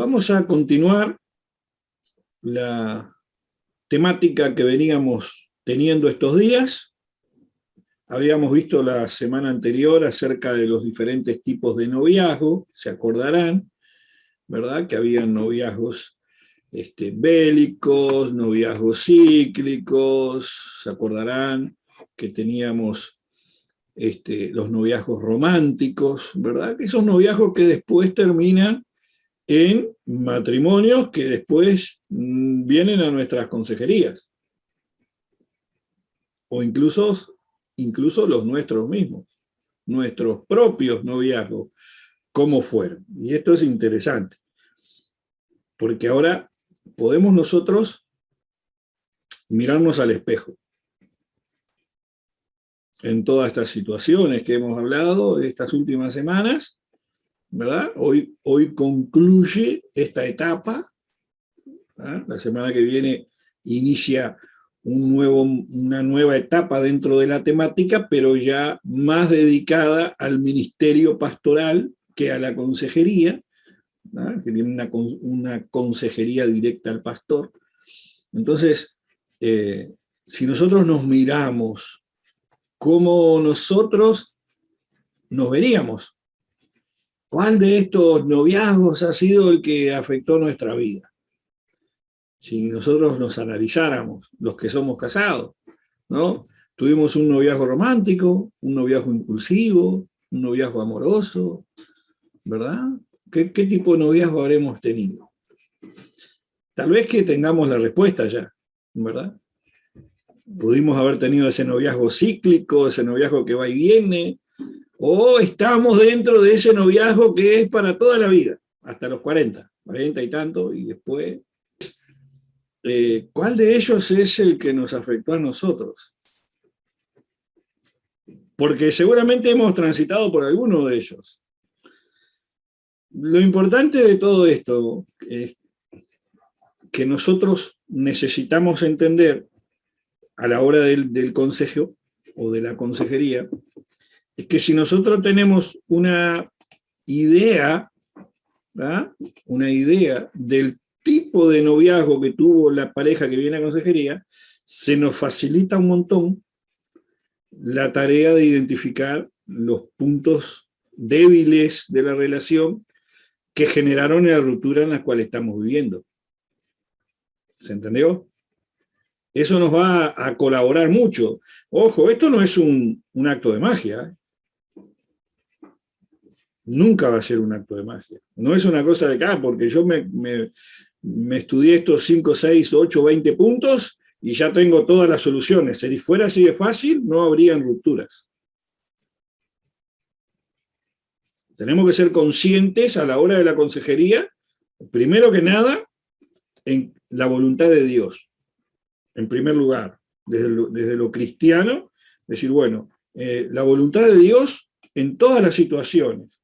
Vamos a continuar la temática que veníamos teniendo estos días. Habíamos visto la semana anterior acerca de los diferentes tipos de noviazgo, se acordarán, ¿verdad? Que habían noviazgos bélicos, noviazgos cíclicos, se acordarán que teníamos los noviazgos románticos, ¿verdad? Esos noviazgos que después terminan en matrimonios que después vienen a nuestras consejerías, o incluso los nuestros mismos, nuestros propios noviazgos, cómo fueron. Y esto es interesante, porque ahora podemos nosotros mirarnos al espejo en todas estas situaciones que hemos hablado estas últimas semanas, ¿verdad? Hoy concluye esta etapa, ¿verdad? La semana que viene inicia una nueva etapa dentro de la temática, pero ya más dedicada al ministerio pastoral que a la consejería, ¿verdad? Que tiene una consejería directa al pastor. Entonces, si nosotros nos miramos, ¿cómo nosotros nos veríamos? ¿Cuál de estos noviazgos ha sido el que afectó nuestra vida? Si nosotros nos analizáramos, los que somos casados, ¿no? Tuvimos un noviazgo romántico, un noviazgo impulsivo, un noviazgo amoroso, ¿verdad? ¿Qué tipo de noviazgo habremos tenido? Tal vez que tengamos la respuesta ya, ¿verdad? Pudimos haber tenido ese noviazgo cíclico, ese noviazgo que va y viene, o estamos dentro de ese noviazgo que es para toda la vida, hasta los 40 y tanto, y después, ¿cuál de ellos es el que nos afectó a nosotros? Porque seguramente hemos transitado por alguno de ellos. Lo importante de todo esto es que nosotros necesitamos entender a la hora del consejo o de la consejería, es que si nosotros tenemos una idea, ¿verdad? Una idea del tipo de noviazgo que tuvo la pareja que viene a consejería, se nos facilita un montón la tarea de identificar los puntos débiles de la relación que generaron la ruptura en la cual estamos viviendo. ¿Se entendió? Eso nos va a colaborar mucho. Ojo, esto no es un acto de magia. Nunca va a ser un acto de magia. No es una cosa de acá, porque yo me estudié estos 5, 6, 8, 20 puntos y ya tengo todas las soluciones. Si fuera así de fácil, no habrían rupturas. Tenemos que ser conscientes a la hora de la consejería, primero que nada, en la voluntad de Dios. En primer lugar, desde lo cristiano, decir, bueno, la voluntad de Dios en todas las situaciones.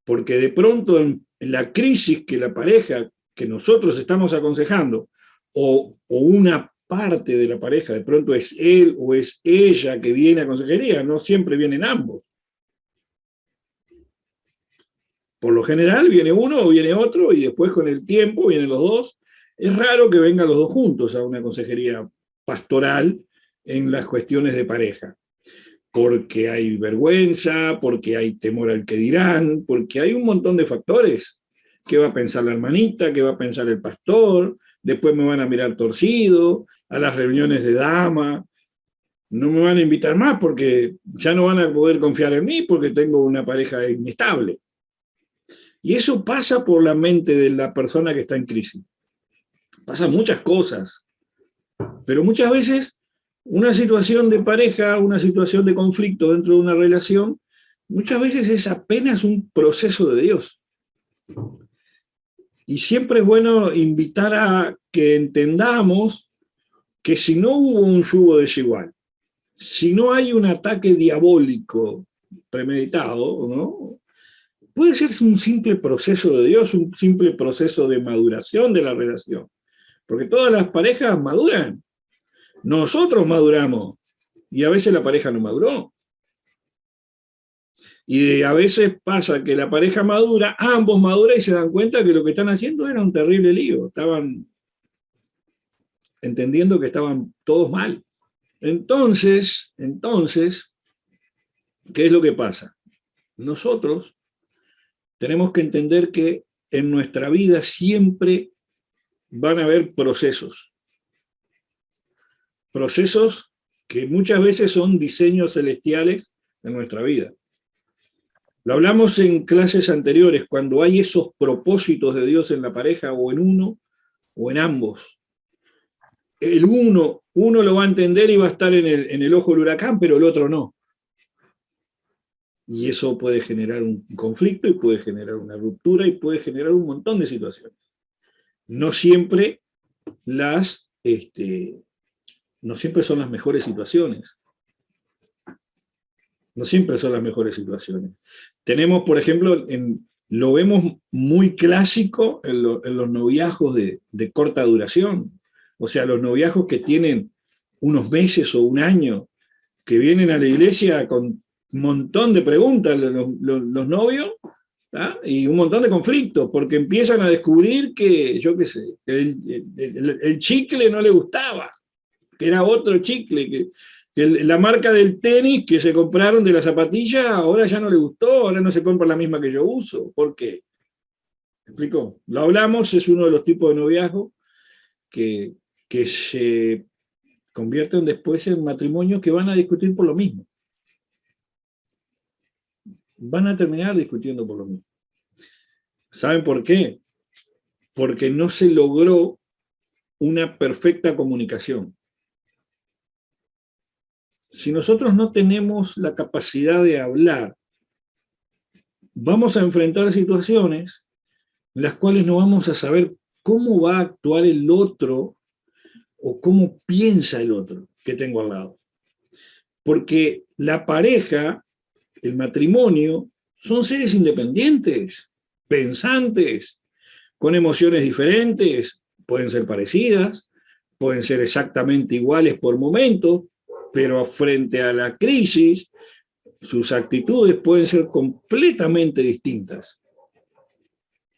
Porque de pronto en la crisis que la pareja que nosotros estamos aconsejando, o una parte de la pareja, de pronto es él o es ella que viene a consejería, no siempre vienen ambos. Por lo general viene uno o viene otro, y después con el tiempo vienen los dos. Es raro que vengan los dos juntos a una consejería pastoral en las cuestiones de pareja, porque hay vergüenza, porque hay temor al que dirán, porque hay un montón de factores. ¿Qué va a pensar la hermanita? ¿Qué va a pensar el pastor? Después me van a mirar torcido, a las reuniones de dama, no me van a invitar más porque ya no van a poder confiar en mí porque tengo una pareja inestable. Y eso pasa por la mente de la persona que está en crisis. Pasan muchas cosas, pero muchas veces una situación de pareja, una situación de conflicto dentro de una relación, muchas veces es apenas un proceso de Dios. Y siempre es bueno invitar a que entendamos que si no hubo un yugo desigual, si no hay un ataque diabólico premeditado, ¿no? Puede ser un simple proceso de Dios, un simple proceso de maduración de la relación. Porque todas las parejas maduran. Nosotros maduramos. Y a veces la pareja no maduró. Y a veces pasa que la pareja madura, ambos maduran y se dan cuenta que lo que están haciendo era un terrible lío. Estaban entendiendo que estaban todos mal. Entonces, ¿qué es lo que pasa? Nosotros tenemos que entender que en nuestra vida siempre van a haber procesos. Procesos que muchas veces son diseños celestiales en nuestra vida. Lo hablamos en clases anteriores, cuando hay esos propósitos de Dios en la pareja, o en uno, o en ambos. El uno lo va a entender y va a estar en el ojo del huracán, pero el otro no. Y eso puede generar un conflicto, y puede generar una ruptura, y puede generar un montón de situaciones. No siempre no siempre son las mejores situaciones. No siempre son las mejores situaciones. Tenemos, por ejemplo, lo vemos muy clásico en los noviazgos de corta duración. O sea, los noviazgos que tienen unos meses o un año, que vienen a la iglesia con un montón de preguntas los novios, ¿tá? Y un montón de conflictos, porque empiezan a descubrir que, yo qué sé, que el chicle no le gustaba, que era otro chicle, que la marca del tenis que se compraron de la zapatilla ahora ya no le gustó, ahora no se compra la misma que yo uso. ¿Por qué? ¿Me explico? Lo hablamos, es uno de los tipos de noviazgo que se convierten después en matrimonios que van a discutir por lo mismo. Van a terminar discutiendo por lo mismo. ¿Saben por qué? Porque no se logró una perfecta comunicación. Si nosotros no tenemos la capacidad de hablar, vamos a enfrentar situaciones en las cuales no vamos a saber cómo va a actuar el otro o cómo piensa el otro que tengo al lado. Porque la pareja, el matrimonio, son seres independientes, pensantes, con emociones diferentes, pueden ser parecidas, pueden ser exactamente iguales por momentos, pero frente a la crisis, sus actitudes pueden ser completamente distintas.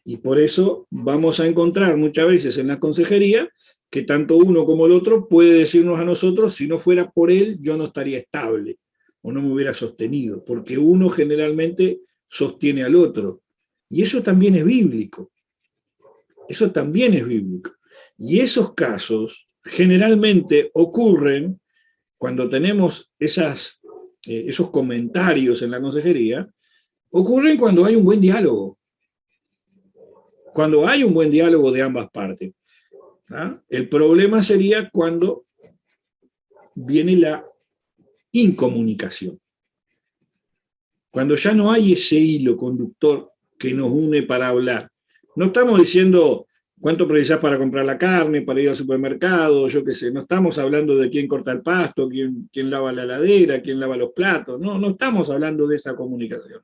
Y por eso vamos a encontrar muchas veces en la consejería que tanto uno como el otro puede decirnos a nosotros: si no fuera por él, yo no estaría estable, o no me hubiera sostenido, porque uno generalmente sostiene al otro. Y eso también es bíblico. Eso también es bíblico. Y esos casos generalmente ocurren cuando tenemos esos comentarios en la consejería, ocurren cuando hay un buen diálogo. Cuando hay un buen diálogo de ambas partes. ¿Ah? El problema sería cuando viene la incomunicación. Cuando ya no hay ese hilo conductor que nos une para hablar. No estamos diciendo cuánto precisás para comprar la carne, para ir al supermercado, yo qué sé. No estamos hablando de quién corta el pasto, quién lava la heladera, quién lava los platos. No estamos hablando de esa comunicación.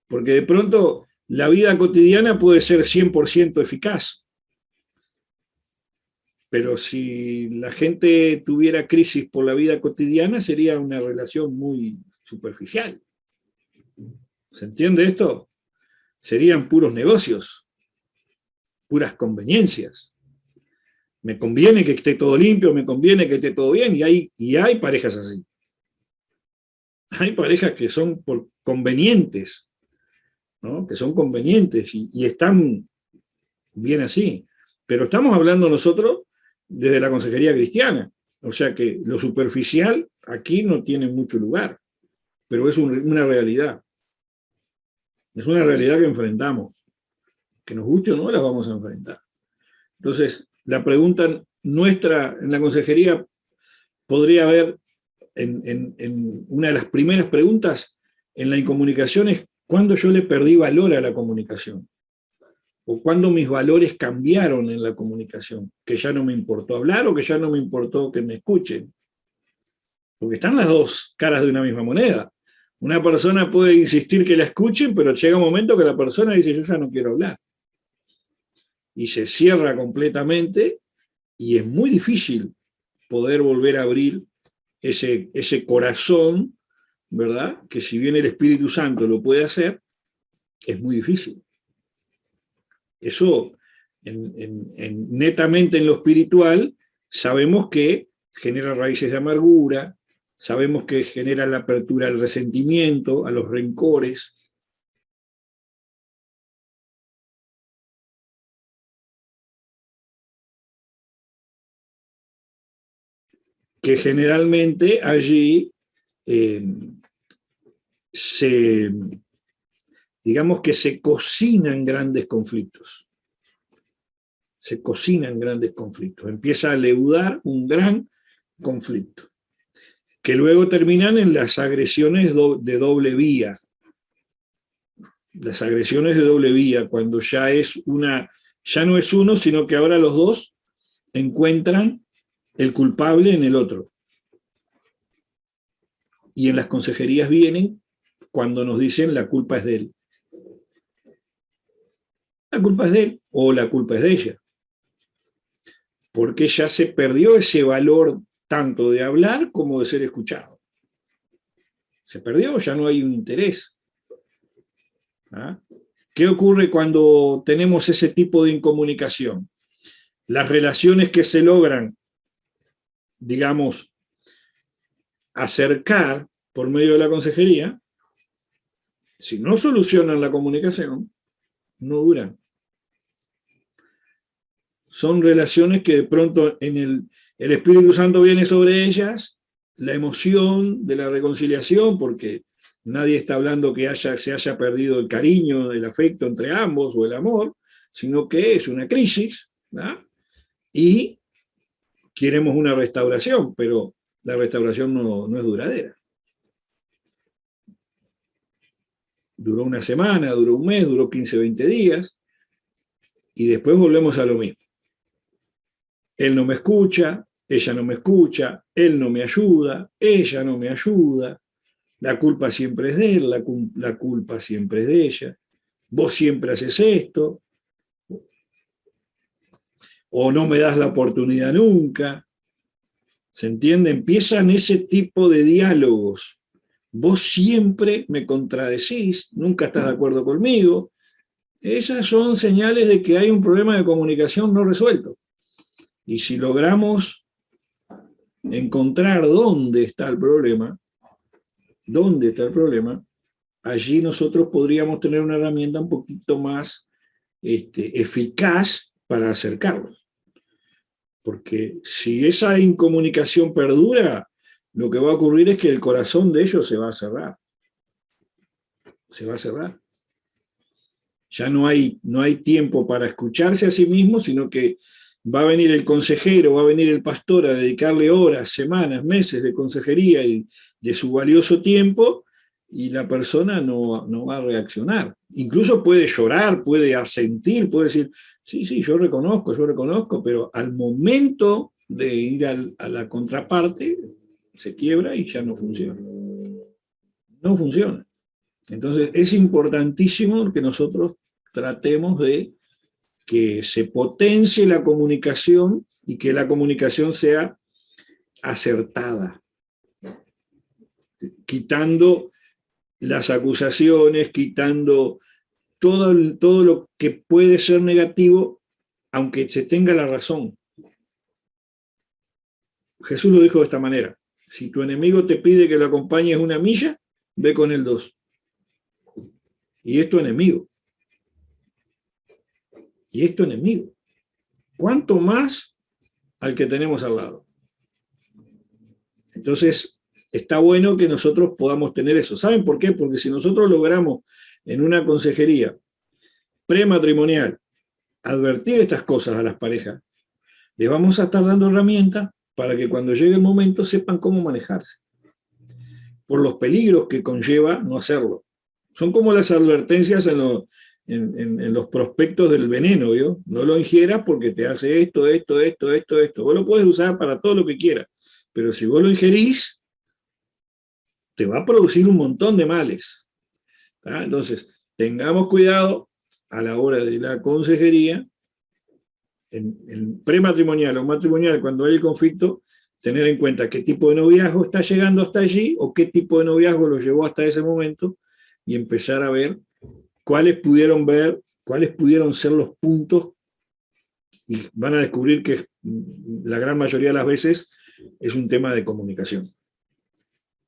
Porque de pronto la vida cotidiana puede ser 100% eficaz. Pero si la gente tuviera crisis por la vida cotidiana, sería una relación muy superficial. ¿Se entiende esto? Serían puros negocios, puras conveniencias. Me conviene que esté todo limpio, me conviene que esté todo bien, y hay parejas así. Hay parejas que son por convenientes, ¿no? Que son convenientes y están bien así. Pero estamos hablando nosotros desde la consejería cristiana. O sea que lo superficial aquí no tiene mucho lugar, pero es una realidad. Es una realidad que enfrentamos. Que nos guste o no, la vamos a enfrentar. Entonces, la pregunta nuestra en la consejería podría haber, en una de las primeras preguntas en la incomunicación, es ¿cuándo yo le perdí valor a la comunicación? O cuándo mis valores cambiaron en la comunicación, que ya no me importó hablar o que ya no me importó que me escuchen. Porque están las dos caras de una misma moneda. Una persona puede insistir que la escuchen, pero llega un momento que la persona dice: yo ya no quiero hablar. Y se cierra completamente, y es muy difícil poder volver a abrir ese corazón ¿verdad? Que si bien el Espíritu Santo lo puede hacer, es muy difícil. Eso, netamente en lo espiritual, sabemos que genera raíces de amargura, sabemos que genera la apertura al resentimiento, a los rencores. Que generalmente allí digamos que se cocinan grandes conflictos. Se cocinan grandes conflictos. Empieza a leudar un gran conflicto, que luego terminan en las agresiones de doble vía. Las agresiones de doble vía, cuando ya no es uno, sino que ahora los dos encuentran el culpable en el otro. Y en las consejerías vienen cuando nos dicen la culpa es de él. La culpa es de él o la culpa es de ella. Porque ya se perdió ese valor tanto de hablar como de ser escuchado. Se perdió, ya no hay un interés. ¿Ah? ¿Qué ocurre cuando tenemos ese tipo de incomunicación? Las relaciones que se logran, digamos, acercar por medio de la consejería, si no solucionan la comunicación, no duran. Son relaciones que de pronto el Espíritu Santo viene sobre ellas, la emoción de la reconciliación, porque nadie está hablando que se haya perdido el cariño, el afecto entre ambos o el amor, sino que es una crisis, ¿no? Y queremos una restauración, pero la restauración no es duradera. Duró una semana, duró un mes, duró 15, 20 días, y después volvemos a lo mismo. Él no me escucha, ella no me escucha, él no me ayuda, ella no me ayuda, la culpa siempre es de él, la culpa siempre es de ella, vos siempre haces esto, o no me das la oportunidad nunca. ¿Se entiende? Empiezan ese tipo de diálogos. Vos siempre me contradecís, nunca estás de acuerdo conmigo. Esas son señales de que hay un problema de comunicación no resuelto. Y si logramos encontrar dónde está el problema, allí nosotros podríamos tener una herramienta un poquito más eficaz para acercarlos. Porque si esa incomunicación perdura, lo que va a ocurrir es que el corazón de ellos se va a cerrar. Se va a cerrar. Ya no hay tiempo para escucharse a sí mismo, sino que va a venir el consejero, va a venir el pastor a dedicarle horas, semanas, meses de consejería y de su valioso tiempo, y la persona no va a reaccionar. Incluso puede llorar, puede asentir, puede decir, sí, yo reconozco, pero al momento de ir a la contraparte, se quiebra y ya no funciona. No funciona. Entonces es importantísimo que nosotros tratemos de que se potencie la comunicación y que la comunicación sea acertada, quitando las acusaciones, quitando todo lo que puede ser negativo, aunque se tenga la razón. Jesús lo dijo de esta manera: si tu enemigo te pide que lo acompañes una milla, ve con él 2. Y es tu enemigo. Y es tu enemigo. ¿Cuánto más al que tenemos al lado? Entonces, está bueno que nosotros podamos tener eso. ¿Saben por qué? Porque si nosotros logramos en una consejería prematrimonial advertir estas cosas a las parejas, les vamos a estar dando herramientas para que cuando llegue el momento sepan cómo manejarse, por los peligros que conlleva no hacerlo. Son como las advertencias en los prospectos del veneno, ¿vio? No lo ingieras porque te hace esto. Vos lo puedes usar para todo lo que quieras, pero si vos lo ingerís, te va a producir un montón de males. ¿Ah? Entonces, tengamos cuidado a la hora de la consejería, en prematrimonial o matrimonial, cuando hay el conflicto, tener en cuenta qué tipo de noviazgo está llegando hasta allí, o qué tipo de noviazgo lo llevó hasta ese momento, y empezar a ver cuáles pudieron ser los puntos, y van a descubrir que la gran mayoría de las veces es un tema de comunicación.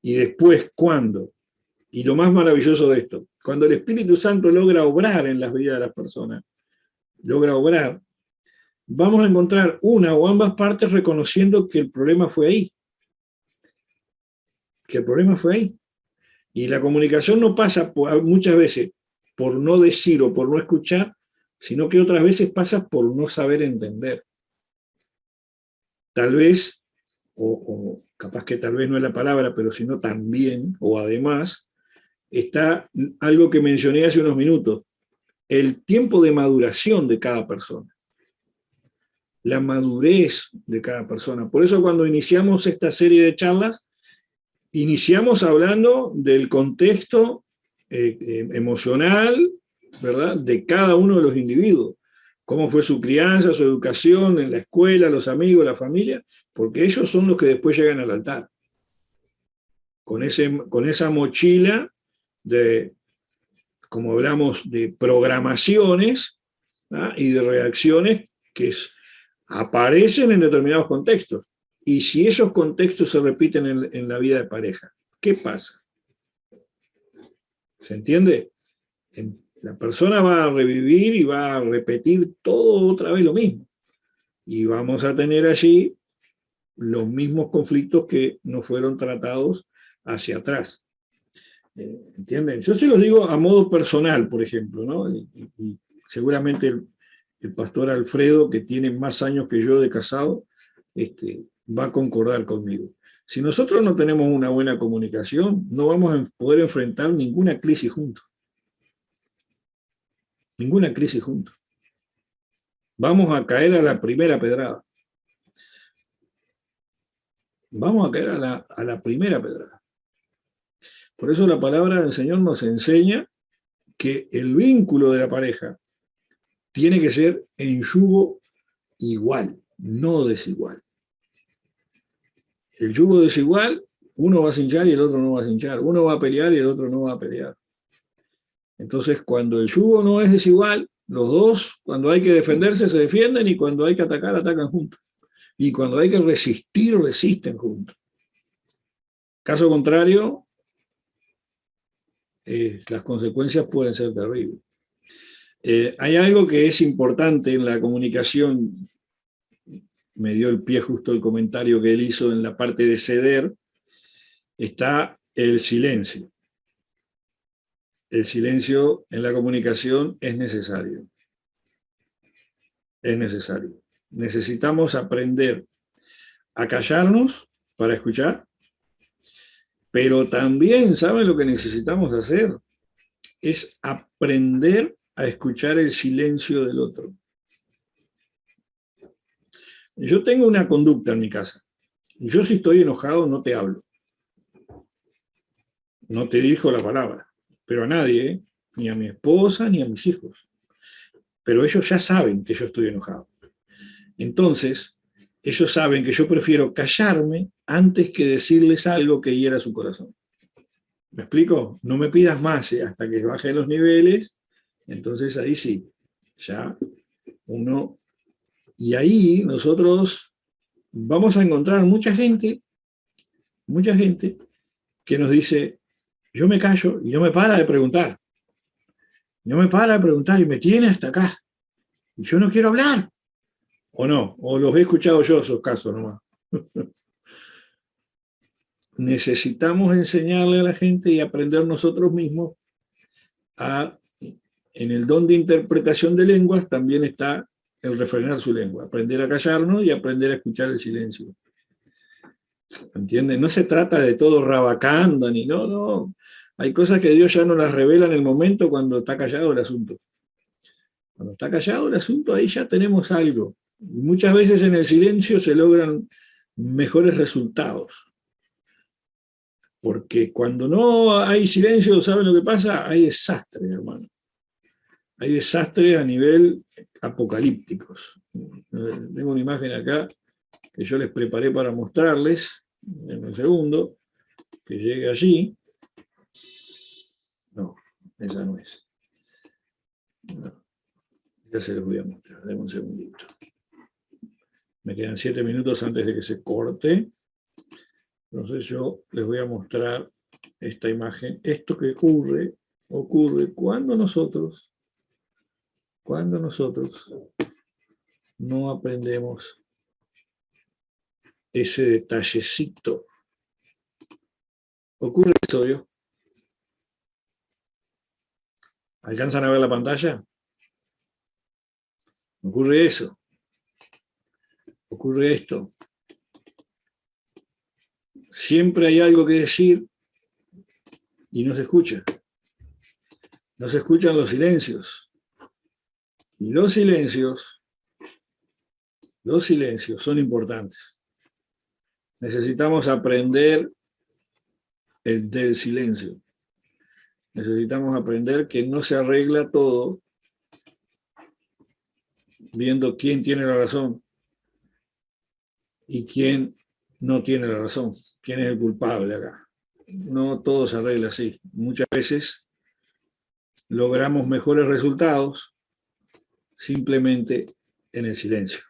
Y después, ¿cuándo? Y lo más maravilloso de esto, cuando el Espíritu Santo logra obrar en las vidas de las personas, logra obrar, vamos a encontrar una o ambas partes reconociendo que el problema fue ahí. Que el problema fue ahí. Y la comunicación no pasa muchas veces por no decir o por no escuchar, sino que otras veces pasa por no saber entender. Tal vez, o capaz que tal vez no es la palabra, pero sino también, o además, está algo que mencioné hace unos minutos, el tiempo de maduración de cada persona. La madurez de cada persona. Por eso cuando iniciamos esta serie de charlas, iniciamos hablando del contexto emocional, ¿verdad?, de cada uno de los individuos. Cómo fue su crianza, su educación, en la escuela, los amigos, la familia, porque ellos son los que después llegan al altar. Con esa mochila de, como hablamos, de programaciones, ¿ah?, y de reacciones que aparecen en determinados contextos. Y si esos contextos se repiten en la vida de pareja, ¿qué pasa? ¿Se entiende? La persona va a revivir y va a repetir todo otra vez lo mismo. Y vamos a tener allí los mismos conflictos que no fueron tratados hacia atrás. ¿Entienden? Yo se los digo a modo personal, por ejemplo, ¿no? Y seguramente el pastor Alfredo, que tiene más años que yo de casado, va a concordar conmigo. Si nosotros no tenemos una buena comunicación, no vamos a poder enfrentar ninguna crisis juntos. Ninguna crisis juntos. Vamos a caer a la primera pedrada. Vamos a caer a la primera pedrada. Por eso la palabra del Señor nos enseña que el vínculo de la pareja tiene que ser en yugo igual, no desigual. El yugo desigual, uno va a cinchar y el otro no va a cinchar. Uno va a pelear y el otro no va a pelear. Entonces, cuando el yugo no es desigual, los dos, cuando hay que defenderse, se defienden, y cuando hay que atacar, atacan juntos. Y cuando hay que resistir, resisten juntos. Caso contrario, las consecuencias pueden ser terribles. Hay algo que es importante en la comunicación. Me dio el pie justo el comentario que él hizo en la parte de ceder. Está el silencio. El silencio en la comunicación es necesario. Es necesario. Necesitamos aprender a callarnos para escuchar, pero también, ¿saben lo que necesitamos hacer? Es aprender a escuchar el silencio del otro. Yo tengo una conducta en mi casa. Yo, si estoy enojado, no te hablo. No te dirijo la palabra. Pero a nadie, ni a mi esposa, ni a mis hijos. Pero ellos ya saben que yo estoy enojado. Entonces, ellos saben que yo prefiero callarme antes que decirles algo que hiera su corazón. ¿Me explico? No me pidas más, hasta que bajen los niveles. Entonces ahí sí, ya uno... Y ahí nosotros vamos a encontrar mucha gente que nos dice, yo me callo y no me para de preguntar. No me para de preguntar y me tiene hasta acá. Y yo no quiero hablar. O no, o los he escuchado yo esos casos nomás. Necesitamos enseñarle a la gente y aprender nosotros mismos en el don de interpretación de lenguas también está el refrenar su lengua, aprender a callarnos y aprender a escuchar el silencio. ¿Entienden? No se trata de todo rabacanda, ni no. Hay cosas que Dios ya no las revela en el momento cuando está callado el asunto. Cuando está callado el asunto, ahí ya tenemos algo. Y muchas veces en el silencio se logran mejores resultados. Porque cuando no hay silencio, ¿saben lo que pasa? Hay desastres, hermano. Hay desastres a nivel apocalípticos. Tengo una imagen acá que yo les preparé para mostrarles, en un segundo, que llegue allí. No, esa no es. No, ya se los voy a mostrar, denme un segundito. Me quedan 7 minutos antes de que se corte. Entonces yo les voy a mostrar esta imagen. Esto que ocurre cuando nosotros no aprendemos ese detallecito. Ocurre eso, ¿yo? ¿Alcanzan a ver la pantalla? Ocurre eso. Ocurre esto. Siempre hay algo que decir y no se escucha. No se escuchan los silencios. Y los silencios son importantes. Necesitamos aprender el del silencio. Necesitamos aprender que no se arregla todo viendo quién tiene la razón y quién no tiene la razón, quién es el culpable acá. No todo se arregla así. Muchas veces logramos mejores resultados simplemente en el silencio.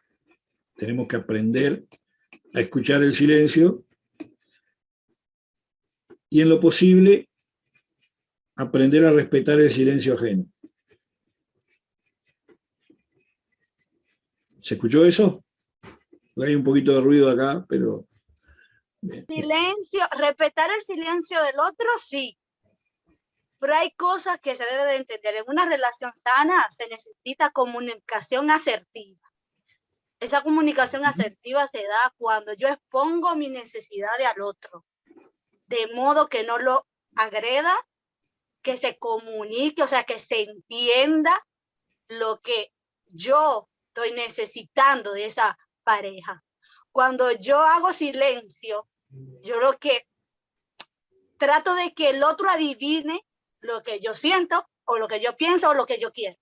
Tenemos que aprender a escuchar el silencio y en lo posible aprender a respetar el silencio ajeno. ¿Se escuchó eso? Hay un poquito de ruido acá, pero... Silencio, respetar el silencio del otro, sí. Pero hay cosas que se debe de entender. En una relación sana se necesita comunicación asertiva. Esa comunicación asertiva se da cuando yo expongo mi necesidad al otro, de modo que no lo agreda, que se comunique, o sea, que se entienda lo que yo estoy necesitando de esa pareja. Cuando yo hago silencio, yo lo que trato de que el otro adivine lo que yo siento o lo que yo pienso o lo que yo quiero.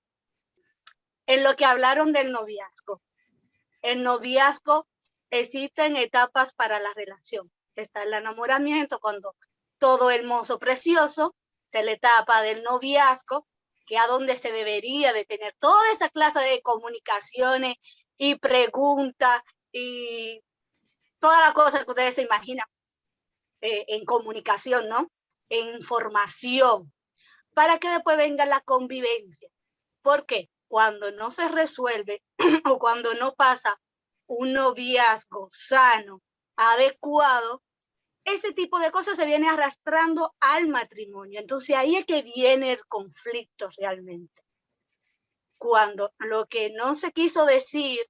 En lo que hablaron del noviazgo. El noviazgo existen etapas para la relación. Está el enamoramiento, cuando todo hermoso, precioso, de la etapa del noviazgo, que a donde se debería de tener toda esa clase de comunicaciones y preguntas y todas las cosas que ustedes se imaginan en comunicación, ¿no? En información, para que después venga la convivencia. Porque cuando no se resuelve o cuando no pasa un noviazgo sano, adecuado, ese tipo de cosas se viene arrastrando al matrimonio. Entonces ahí es que viene el conflicto realmente. Cuando lo que no se quiso decir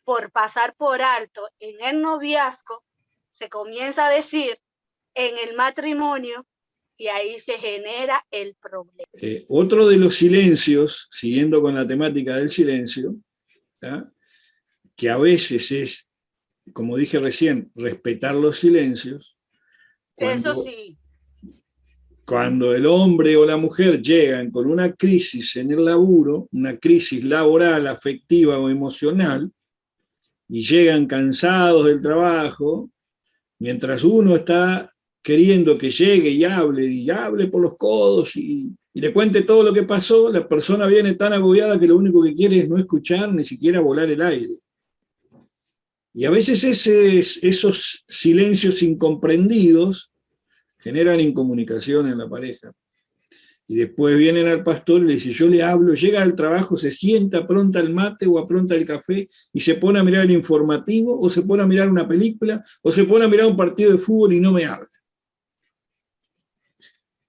por pasar por alto en el noviazgo, se comienza a decir en el matrimonio y ahí se genera el problema. Otro de los silencios, siguiendo con la temática del silencio, ¿ya? Que a veces es, como dije recién, respetar los silencios. Eso sí. Cuando el hombre o la mujer llegan con una crisis en el laburo, una crisis laboral, afectiva o emocional, y llegan cansados del trabajo, mientras uno está queriendo que llegue y hable por los codos y le cuente todo lo que pasó, la persona viene tan agobiada que lo único que quiere es no escuchar, ni siquiera volar el aire. Y a veces esos silencios incomprendidos generan incomunicación en la pareja. Y después vienen al pastor y le dicen, yo le hablo, llega al trabajo, se sienta, pronta el mate o apronta el café y se pone a mirar el informativo o se pone a mirar una película o se pone a mirar un partido de fútbol y no me habla.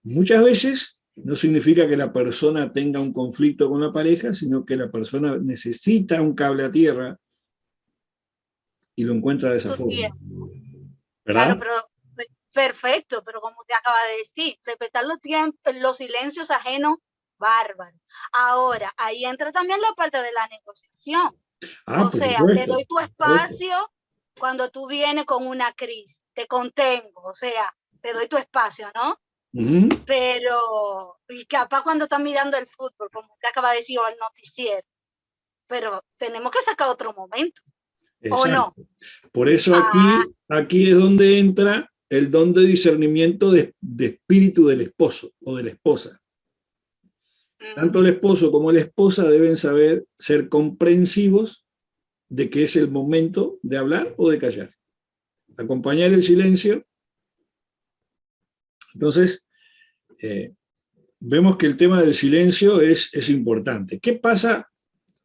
Muchas veces no significa que la persona tenga un conflicto con la pareja, sino que la persona necesita un cable a tierra y lo encuentra de esa forma. ¿Verdad? Claro, pero perfecto, pero como te acaba de decir, respetar los silencios ajenos, bárbaro. Ahora, ahí entra también la parte de la negociación. O sea, te doy tu espacio cuando tú vienes con una crisis, te contengo, o sea, te doy tu espacio, ¿no? Pero, y capaz cuando estás mirando el fútbol, como te acaba de decir, o el noticiero, pero tenemos que sacar otro momento. ¿O no? Exacto. Por eso Ah, aquí es donde entra el don de discernimiento de espíritu del esposo o de la esposa. Tanto el esposo como la esposa deben saber ser comprensivos de que es el momento de hablar o de callar. Acompañar el silencio. Entonces, vemos que el tema del silencio es importante. ¿Qué pasa?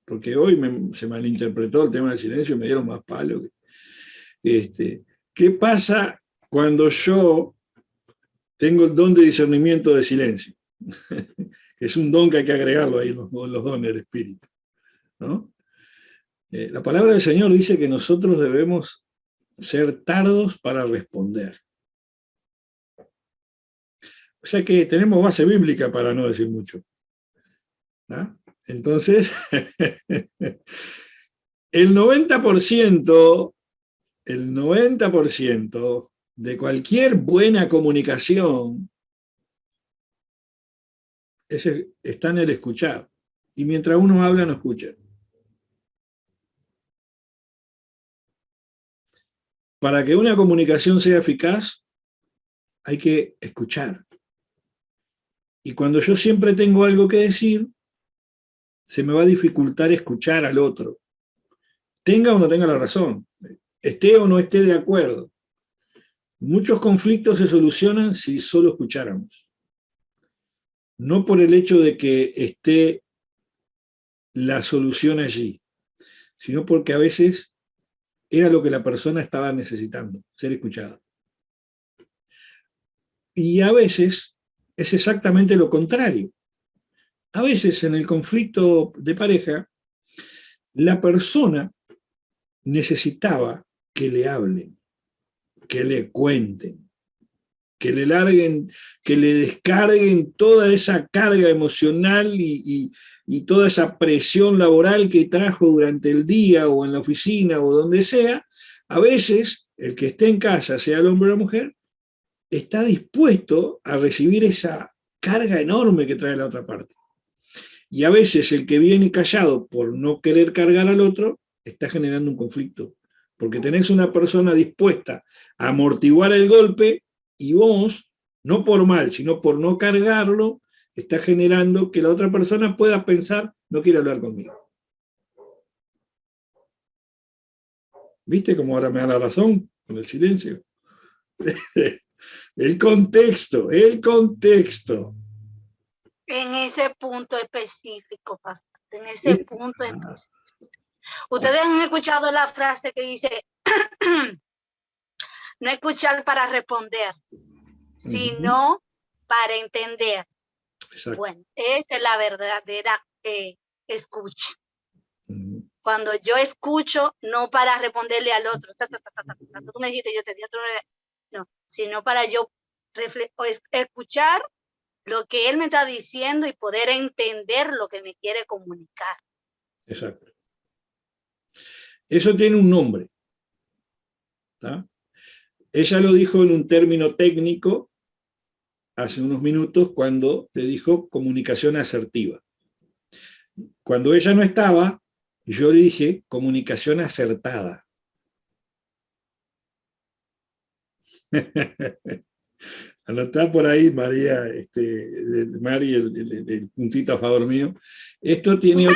Porque hoy se malinterpretó el tema del silencio y me dieron más palo. ¿Qué pasa cuando yo tengo el don de discernimiento de silencio? Es un don que hay que agregarlo ahí, los dones del espíritu, ¿no? La palabra del Señor dice que nosotros debemos ser tardos para responder. O sea que tenemos base bíblica para no decir mucho, ¿no? Entonces, el 90%, el 90% de cualquier buena comunicación está en el escuchar. Y mientras uno habla, no escucha. Para que una comunicación sea eficaz, hay que escuchar. Y cuando yo siempre tengo algo que decir, se me va a dificultar escuchar al otro. Tenga o no tenga la razón, esté o no esté de acuerdo. Muchos conflictos se solucionan si solo escucháramos. No por el hecho de que esté la solución allí, sino porque a veces era lo que la persona estaba necesitando, ser escuchada. Y a veces es exactamente lo contrario. A veces en el conflicto de pareja, la persona necesitaba que le hablen, que le cuenten, que le larguen, que le descarguen toda esa carga emocional y toda esa presión laboral que trajo durante el día o en la oficina o donde sea. A veces el que esté en casa, sea el hombre o la mujer, está dispuesto a recibir esa carga enorme que trae la otra parte. Y a veces el que viene callado por no querer cargar al otro, está generando un conflicto. Porque tenés una persona dispuesta a amortiguar el golpe y vos, no por mal, sino por no cargarlo, está generando que la otra persona pueda pensar, no quiere hablar conmigo. ¿Viste cómo ahora me da la razón con el silencio? El contexto, el contexto. en ese punto específico, pastor, en ese punto específico. Ustedes han escuchado la frase que dice, no escuchar para responder, sino para entender. Exacto. Bueno, esa es la verdadera escucha. Cuando yo escucho, no para responderle al otro, tú me dijiste, yo te dije, no, sino para yo escuchar lo que él me está diciendo y poder entender lo que me quiere comunicar. Exacto. Eso tiene un nombre, ¿tá? Ella lo dijo en un término técnico hace unos minutos cuando le dijo comunicación asertiva. Cuando ella no estaba, yo le dije comunicación acertada. Anotá por ahí, María, Mari, el puntito a favor mío. Esto tiene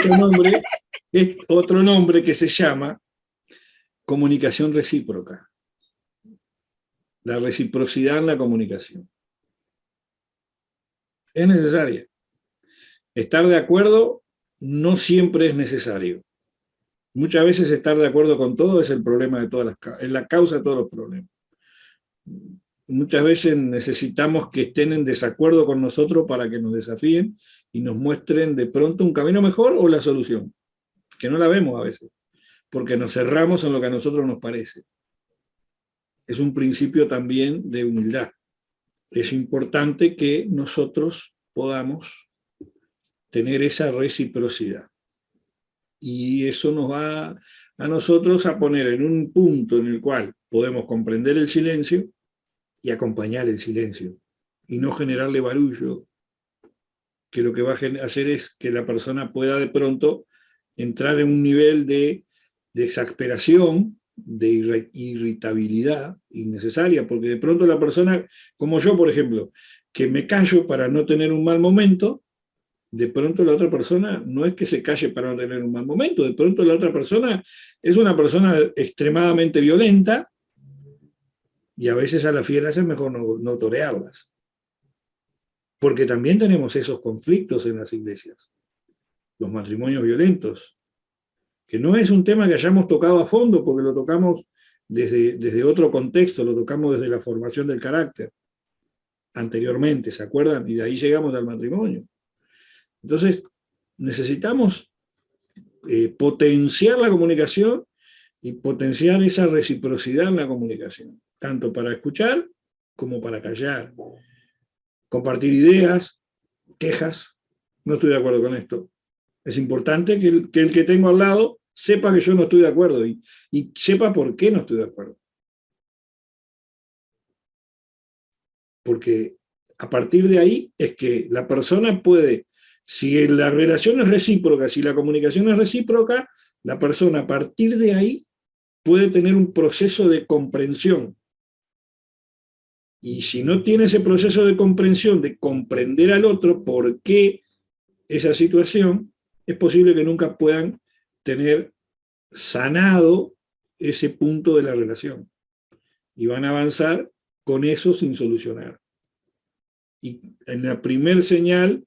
otro nombre que se llama comunicación recíproca. La reciprocidad en la comunicación. Es necesaria. Estar de acuerdo no siempre es necesario. Muchas veces estar de acuerdo con todo es el problema de todas es la causa de todos los problemas. Muchas veces necesitamos que estén en desacuerdo con nosotros para que nos desafíen y nos muestren de pronto un camino mejor o la solución, que no la vemos a veces, porque nos cerramos en lo que a nosotros nos parece. Es un principio también de humildad. Es importante que nosotros podamos tener esa reciprocidad. Y eso nos va a nosotros a poner en un punto en el cual podemos comprender el silencio y acompañar el silencio, y no generarle barullo, que lo que va a hacer es que la persona pueda de pronto entrar en un nivel de de exasperación, de irritabilidad innecesaria, porque de pronto la persona, como yo, por ejemplo, que me callo para no tener un mal momento, de pronto la otra persona no es que se calle para no tener un mal momento, de pronto la otra persona es una persona extremadamente violenta, y a veces a las fieras es mejor no torearlas. Porque también tenemos esos conflictos en las iglesias, los matrimonios violentos, que no es un tema que hayamos tocado a fondo, porque lo tocamos desde otro contexto, lo tocamos desde la formación del carácter, anteriormente, ¿se acuerdan? Y de ahí llegamos al matrimonio. Entonces, necesitamos potenciar la comunicación y potenciar esa reciprocidad en la comunicación, tanto para escuchar como para callar. Compartir ideas, quejas, no estoy de acuerdo con esto. Es importante que el que tengo al lado sepa que yo no estoy de acuerdo y sepa por qué no estoy de acuerdo. Porque a partir de ahí es que la persona puede, si la relación es recíproca, si la comunicación es recíproca, la persona a partir de ahí puede tener un proceso de comprensión. Y si no tiene ese proceso de comprensión, de comprender al otro por qué esa situación, es posible que nunca puedan tener sanado ese punto de la relación. Y van a avanzar con eso sin solucionar. Y en la primer señal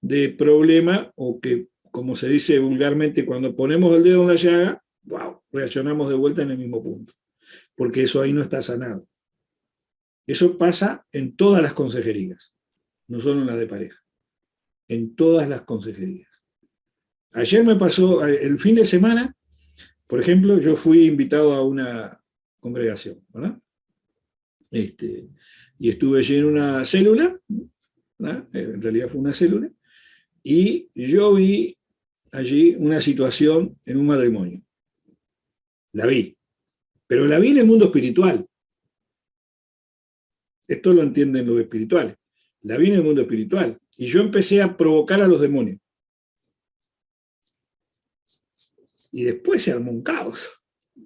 de problema, o que, como se dice vulgarmente, cuando ponemos el dedo en la llaga, wow, reaccionamos de vuelta en el mismo punto. Porque eso ahí no está sanado. Eso pasa en todas las consejerías, no solo en las de pareja, en todas las consejerías. Ayer me pasó, el fin de semana, por ejemplo, yo fui invitado a una congregación, ¿verdad? Y estuve allí en una célula, ¿verdad? En realidad fue una célula, y yo vi allí una situación en un matrimonio. La vi, pero la vi en el mundo espiritual. Esto lo entienden los espirituales. La vi en el mundo espiritual. Y yo empecé a provocar a los demonios. Y después se armó un caos.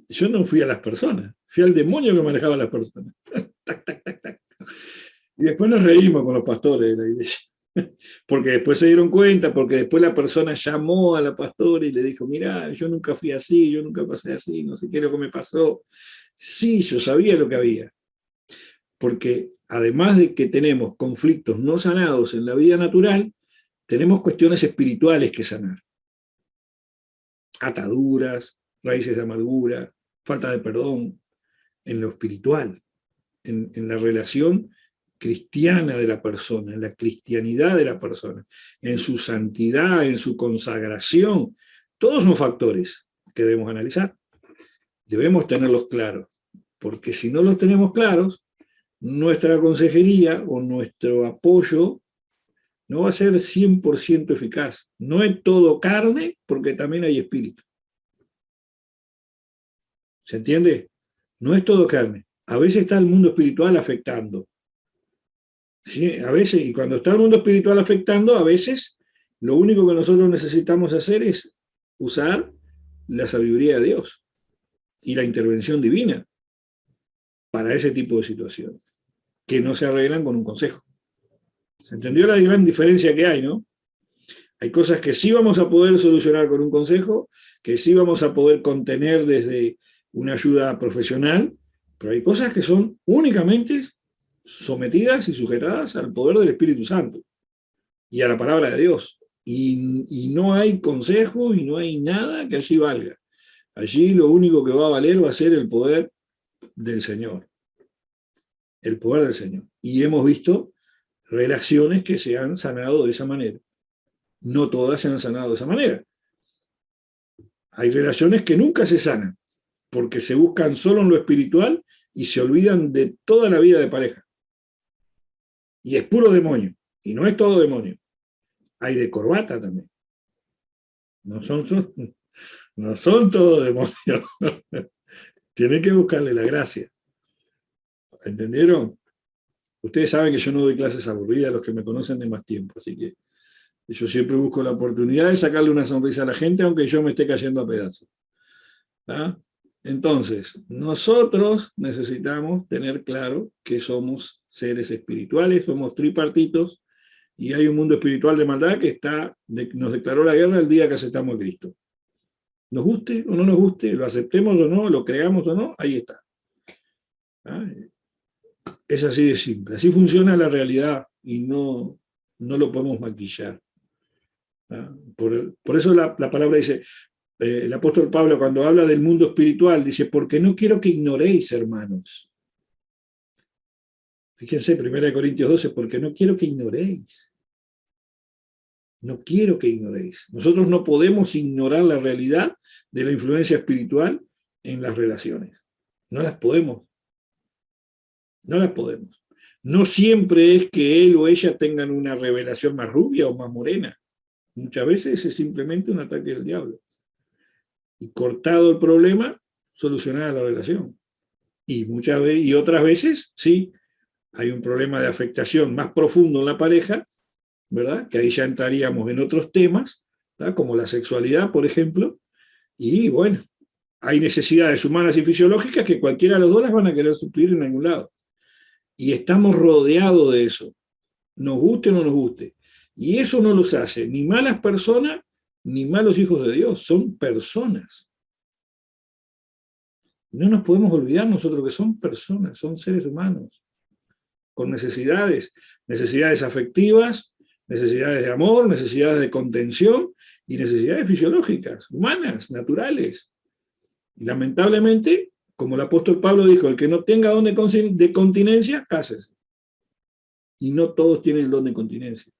Yo no fui a las personas, fui al demonio que manejaba a las personas. Tac, tac, tac, tac. Y después nos reímos con los pastores de la iglesia. Porque después se dieron cuenta, porque después la persona llamó a la pastora y le dijo, mirá, yo nunca fui así, yo nunca pasé así, no sé qué es lo que me pasó. Sí, yo sabía lo que había. Porque además de que tenemos conflictos no sanados en la vida natural, tenemos cuestiones espirituales que sanar. Ataduras, raíces de amargura, falta de perdón, en lo espiritual, en la relación cristiana de la persona, en la cristianidad de la persona, en su santidad, en su consagración. Todos son factores que debemos analizar. Debemos tenerlos claros, porque si no los tenemos claros, nuestra consejería o nuestro apoyo no va a ser 100% eficaz. No es todo carne, porque también hay espíritu. ¿Se entiende? No es todo carne. A veces está el mundo espiritual afectando. ¿Sí? A veces, y cuando está el mundo espiritual afectando, a veces lo único que nosotros necesitamos hacer es usar la sabiduría de Dios y la intervención divina para ese tipo de situaciones, que no se arreglan con un consejo. ¿Se entendió la gran diferencia que hay, no? Hay cosas que sí vamos a poder solucionar con un consejo, que sí vamos a poder contener desde una ayuda profesional, pero hay cosas que son únicamente sometidas y sujetadas al poder del Espíritu Santo y a la palabra de Dios. Y no hay consejo y no hay nada que allí valga. Allí lo único que va a valer va a ser el poder del Señor. El poder del Señor. Y hemos visto relaciones que se han sanado de esa manera. No todas se han sanado de esa manera. Hay relaciones que nunca se sanan, porque se buscan solo en lo espiritual y se olvidan de toda la vida de pareja. Y es puro demonio. Y no es todo demonio. Hay de corbata también. No son todos demonios. Tienen que buscarle la gracia. ¿Entendieron? Ustedes saben que yo no doy clases aburridas, los que me conocen de más tiempo, así que yo siempre busco la oportunidad de sacarle una sonrisa a la gente, aunque yo me esté cayendo a pedazos. ¿Ah? Entonces, nosotros necesitamos tener claro que somos seres espirituales, somos tripartitos, y hay un mundo espiritual de maldad que nos declaró la guerra el día que aceptamos a Cristo. Nos guste o no nos guste, lo aceptemos o no, lo creamos o no, ahí está. ¿Ah? Es así de simple. Así funciona la realidad y no lo podemos maquillar. ¿Ah? Por eso la palabra dice, el apóstol Pablo cuando habla del mundo espiritual dice, porque no quiero que ignoréis, hermanos. Fíjense, 1 Corintios 12, porque no quiero que ignoréis. No quiero que ignoréis. Nosotros no podemos ignorar la realidad de la influencia espiritual en las relaciones. No las podemos. No las podemos. No siempre es que él o ella tengan una revelación más rubia o más morena. Muchas veces es simplemente un ataque del diablo. Y cortado el problema, solucionada la relación. Y otras veces, sí, hay un problema de afectación más profundo en la pareja, ¿verdad? Que ahí ya entraríamos en otros temas, ¿verdad? Como la sexualidad, por ejemplo, y bueno, hay necesidades humanas y fisiológicas que cualquiera de los dos las van a querer suplir en algún lado. Y estamos rodeados de eso, nos guste o no nos guste. Y eso no los hace ni malas personas, ni malos hijos de Dios, son personas. No nos podemos olvidar nosotros que son personas, son seres humanos, con necesidades afectivas, necesidades de amor, necesidades de contención y necesidades fisiológicas, humanas, naturales. Y lamentablemente, como el apóstol Pablo dijo, el que no tenga don de continencia, cásese. Y no todos tienen el don de continencia.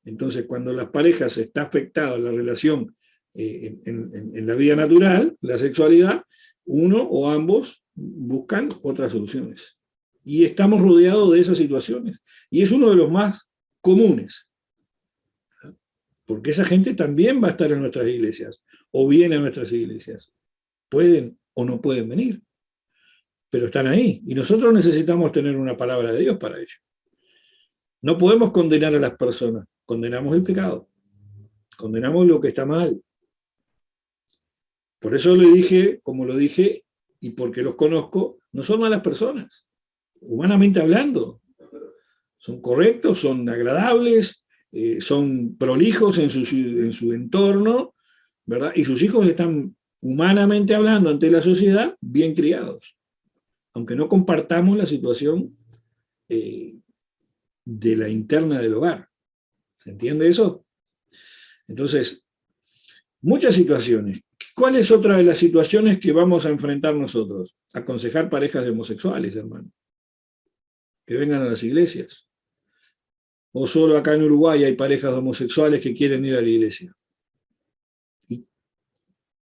Entonces, cuando las parejas está afectada la relación en la vida natural, la sexualidad, uno o ambos buscan otras soluciones. Y estamos rodeados de esas situaciones. Y es uno de los más comunes. Porque esa gente también va a estar en nuestras iglesias, o viene a nuestras iglesias. Pueden o no pueden venir, pero están ahí. Y nosotros necesitamos tener una palabra de Dios para ello. No podemos condenar a las personas, condenamos el pecado, condenamos lo que está mal. Por eso le dije, como lo dije, y porque los conozco, no son malas personas, humanamente hablando. Son correctos, son agradables, son prolijos en su entorno, ¿verdad? Y sus hijos están, humanamente hablando, ante la sociedad, bien criados. Aunque no compartamos la situación de la interna del hogar. ¿Se entiende eso? Entonces, muchas situaciones. ¿Cuál es otra de las situaciones que vamos a enfrentar nosotros? Aconsejar parejas de homosexuales, hermano. Que vengan a las iglesias. O solo acá en Uruguay hay parejas de homosexuales que quieren ir a la iglesia.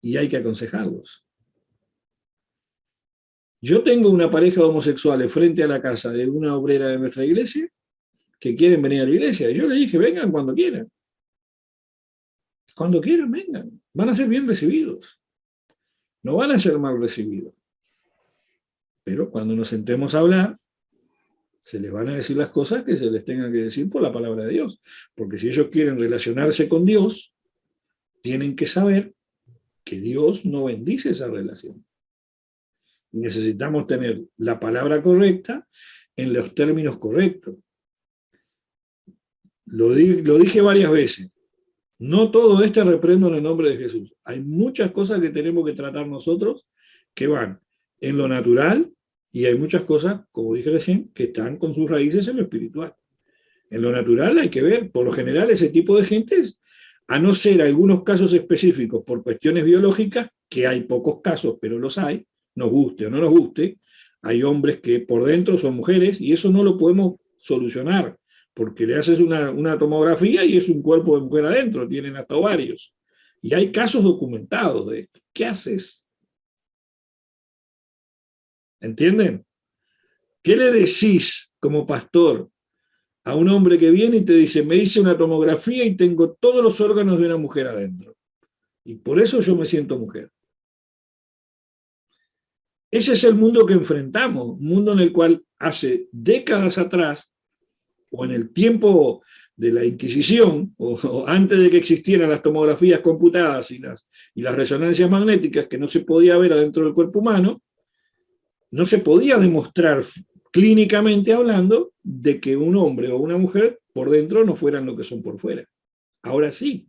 Y hay que aconsejarlos. Yo tengo una pareja de homosexuales frente a la casa de una obrera de nuestra iglesia que quieren venir a la iglesia. Yo le dije, vengan cuando quieran. Cuando quieran, vengan. Van a ser bien recibidos. No van a ser mal recibidos. Pero cuando nos sentemos a hablar, se les van a decir las cosas que se les tengan que decir por la palabra de Dios. Porque si ellos quieren relacionarse con Dios, tienen que saber que Dios no bendice esa relación. Y necesitamos tener la palabra correcta en los términos correctos. Lo dije varias veces. No todo reprendo en el nombre de Jesús. Hay muchas cosas que tenemos que tratar nosotros que van en lo natural y hay muchas cosas, como dije recién, que están con sus raíces en lo espiritual. En lo natural hay que ver, por lo general ese tipo de gente, a no ser algunos casos específicos por cuestiones biológicas, que hay pocos casos, pero los hay, nos guste o no nos guste, hay hombres que por dentro son mujeres y eso no lo podemos solucionar, porque le haces una tomografía y es un cuerpo de mujer adentro, tienen hasta ovarios. Y hay casos documentados de esto. ¿Qué haces? ¿Entienden? ¿Qué le decís como pastor a un hombre que viene y te dice, me hice una tomografía y tengo todos los órganos de una mujer adentro? Y por eso yo me siento mujer. Ese es el mundo que enfrentamos, un mundo en el cual hace décadas atrás, o en el tiempo de la Inquisición, o antes de que existieran las tomografías computadas y las resonancias magnéticas, que no se podía ver adentro del cuerpo humano, no se podía demostrar clínicamente hablando de que un hombre o una mujer por dentro no fueran lo que son por fuera. Ahora sí.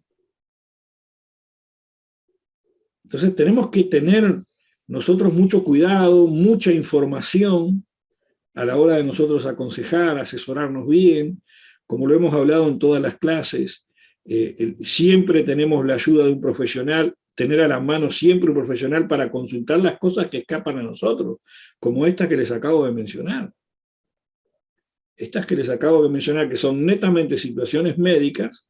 Entonces tenemos que tener nosotros mucho cuidado, mucha información a la hora de nosotros aconsejar, asesorarnos bien, como lo hemos hablado en todas las clases. Siempre tenemos la ayuda de un profesional, tener a la mano siempre un profesional para consultar las cosas que escapan a nosotros, como estas que les acabo de mencionar. Estas que les acabo de mencionar, que son netamente situaciones médicas,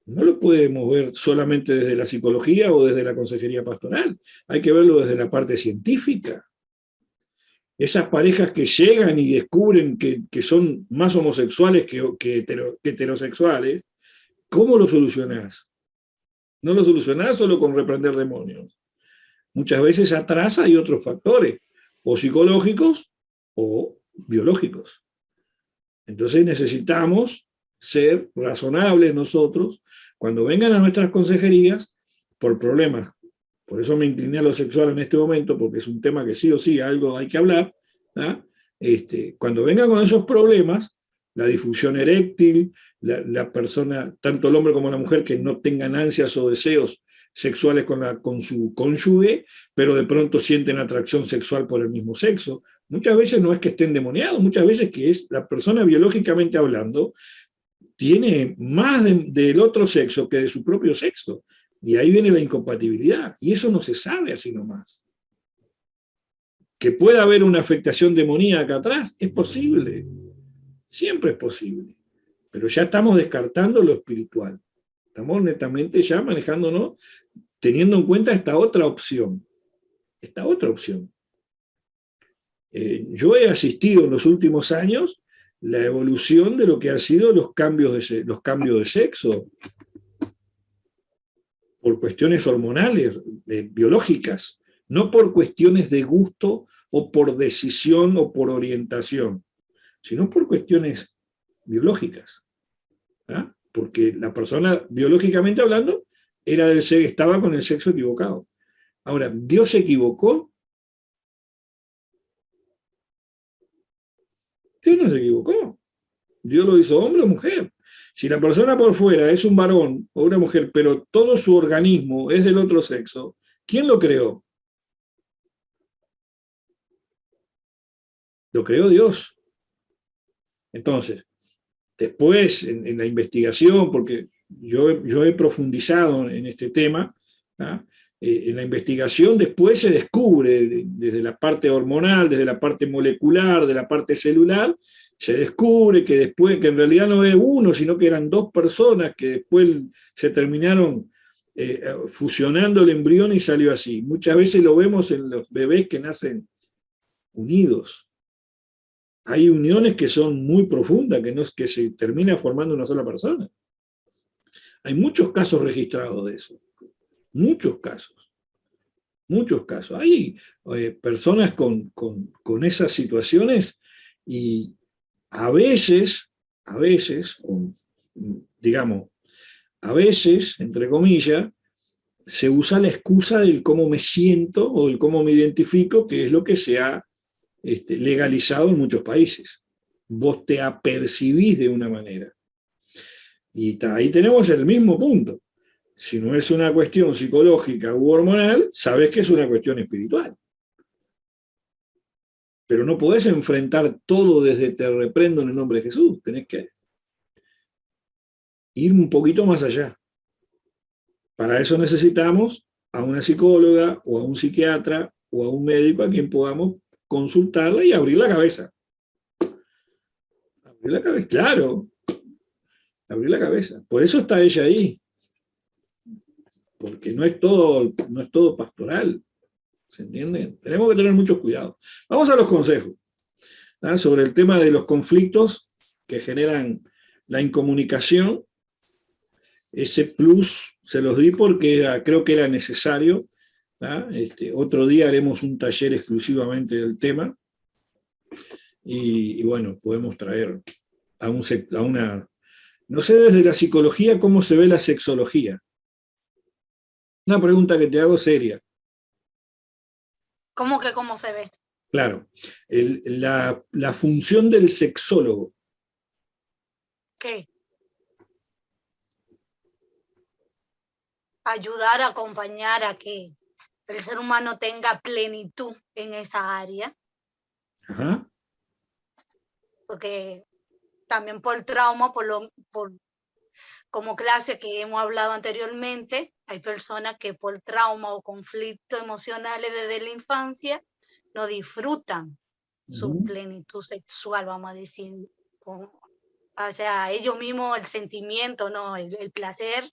no lo podemos ver solamente desde la psicología o desde la consejería pastoral. Hay que verlo desde la parte científica. Esas parejas que llegan y descubren que son más homosexuales que heterosexuales, ¿cómo lo solucionás? No lo solucionás solo con reprender demonios. Muchas veces atrás hay otros factores, o psicológicos o biológicos. Entonces necesitamos ser razonables nosotros cuando vengan a nuestras consejerías por problemas. Por eso me incliné a lo sexual en este momento, porque es un tema que sí o sí algo hay que hablar. Cuando vengan con esos problemas, la disfunción eréctil, la persona, tanto el hombre como la mujer, que no tengan ansias o deseos sexuales con su cónyuge, pero de pronto sienten atracción sexual por el mismo sexo. Muchas veces no es que estén demoniados, muchas veces que es la persona biológicamente hablando, tiene más del otro sexo que de su propio sexo. Y ahí viene la incompatibilidad. Y eso no se sabe así nomás. Que pueda haber una afectación demoníaca atrás, es posible. Siempre es posible. Pero ya estamos descartando lo espiritual. Estamos netamente ya manejándonos, teniendo en cuenta esta otra opción. Esta otra opción. Yo he asistido en los últimos años la evolución de lo que han sido los cambios de sexo por cuestiones hormonales, biológicas, no por cuestiones de gusto o por decisión o por orientación, sino por cuestiones biológicas. Porque la persona, biológicamente hablando, estaba con el sexo equivocado. Ahora, ¿Dios se equivocó? Dios no se equivocó. Dios lo hizo hombre o mujer. Si la persona por fuera es un varón o una mujer, pero todo su organismo es del otro sexo, ¿quién lo creó? Lo creó Dios. Entonces, después en la investigación, porque yo he profundizado en este tema, en la investigación después se descubre desde la parte hormonal, desde la parte molecular, de la parte celular, se descubre que después, que en realidad no es uno, sino que eran dos personas que después se terminaron fusionando el embrión y salió así. Muchas veces lo vemos en los bebés que nacen unidos. Hay uniones que son muy profundas, que se termina formando una sola persona. Hay muchos casos registrados de eso. Muchos casos. Muchos casos. Hay personas con esas situaciones y a veces, digamos, a veces, entre comillas, se usa la excusa del cómo me siento o del cómo me identifico, que es lo que se ha legalizado en muchos países. Vos te apercibís de una manera. Y ahí tenemos el mismo punto. Si no es una cuestión psicológica u hormonal, sabes que es una cuestión espiritual. Pero no podés enfrentar todo desde te reprendo en el nombre de Jesús. Tenés que ir un poquito más allá. Para eso necesitamos a una psicóloga o a un psiquiatra o a un médico a quien podamos consultarla y abrir la cabeza. Abrir la cabeza, claro. Abrir la cabeza. Por eso está ella ahí. Porque no es todo pastoral. ¿Se entiende? Tenemos que tener mucho cuidado. Vamos a los consejos. Sobre el tema de los conflictos que generan la incomunicación. Ese plus se los di porque creo que era necesario. Otro día haremos un taller exclusivamente del tema. Y bueno, podemos traer a una No sé desde la psicología cómo se ve la sexología. Una pregunta que te hago seria. ¿Cómo que cómo se ve? Claro, la función del sexólogo. ¿Qué? Ayudar a acompañar a que el ser humano tenga plenitud en esa área, Ajá. porque también por trauma, como clase que hemos hablado anteriormente, hay personas que por trauma o conflictos emocionales desde la infancia no disfrutan su plenitud sexual, vamos a decir. O sea, ellos mismos el sentimiento, ¿no? El placer,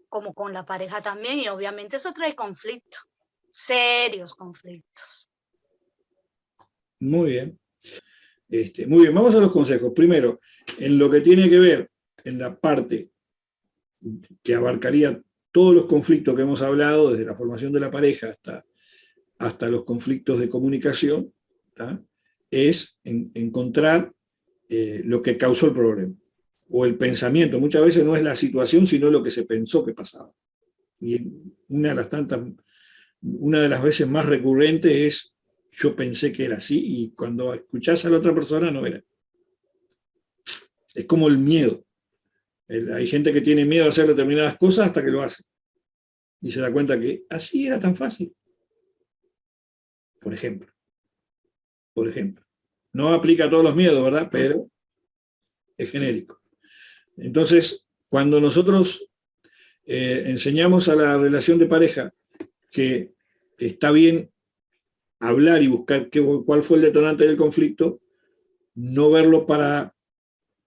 como con la pareja también, y obviamente eso trae conflictos, serios conflictos. Muy bien. Muy bien, vamos a los consejos. Primero, en lo que tiene que ver en la parte que abarcaría todos los conflictos que hemos hablado, desde la formación de la pareja hasta los conflictos de comunicación, ¿tá? Es encontrar lo que causó el problema, o el pensamiento. Muchas veces no es la situación, sino lo que se pensó que pasaba. Y una de las veces más recurrentes es: yo pensé que era así, y cuando escuchás a la otra persona no era. Es como el miedo. Hay gente que tiene miedo a hacer determinadas cosas hasta que lo hace. Y se da cuenta que así era tan fácil. Por ejemplo. No aplica a todos los miedos, ¿verdad? Pero es genérico. Entonces, cuando nosotros enseñamos a la relación de pareja que está bien hablar y buscar cuál fue el detonante del conflicto, no verlo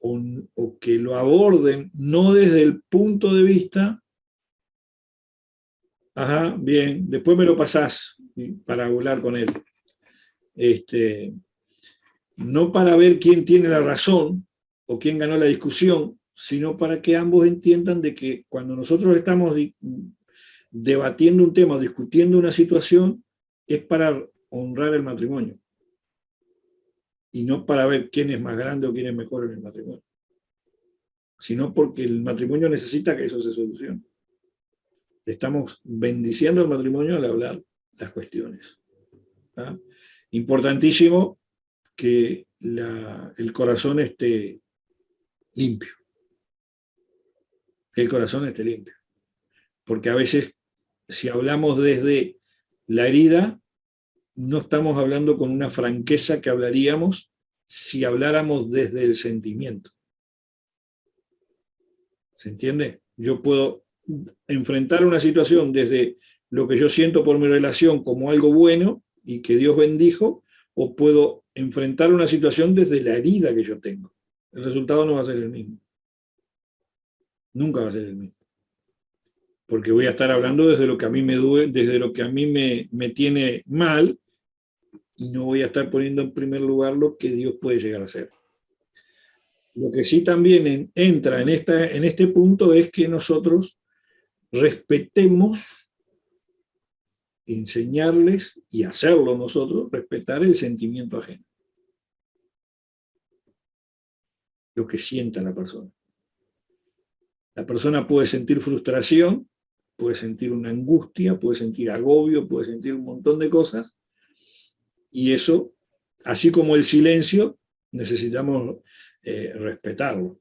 o que lo aborden no desde el punto de vista, ajá, bien, después me lo pasás para hablar con él. No para ver quién tiene la razón o quién ganó la discusión, sino para que ambos entiendan de que cuando nosotros estamos debatiendo un tema, discutiendo una situación, es para honrar el matrimonio y no para ver quién es más grande o quién es mejor en el matrimonio, sino porque el matrimonio necesita que eso se solucione. Estamos bendiciendo el matrimonio al hablar las cuestiones. ¿Ah? Importantísimo que el corazón esté limpio. Que el corazón esté limpio. Porque a veces, si hablamos desde la herida, no estamos hablando con una franqueza que hablaríamos si habláramos desde el sentimiento. ¿Se entiende? Yo puedo enfrentar una situación desde lo que yo siento por mi relación como algo bueno y que Dios bendijo, o puedo enfrentar una situación desde la herida que yo tengo. El resultado no va a ser el mismo. Nunca va a ser el mismo. Porque voy a estar hablando desde lo que a mí me duele, desde lo que a mí me tiene mal, y no voy a estar poniendo en primer lugar lo que Dios puede llegar a hacer. Lo que sí también entra en este punto es que nosotros respetemos, enseñarles y hacerlo nosotros, respetar el sentimiento ajeno. Lo que sienta la persona. La persona puede sentir frustración, puede sentir una angustia, puede sentir agobio, puede sentir un montón de cosas, y eso, así como el silencio, necesitamos respetarlo.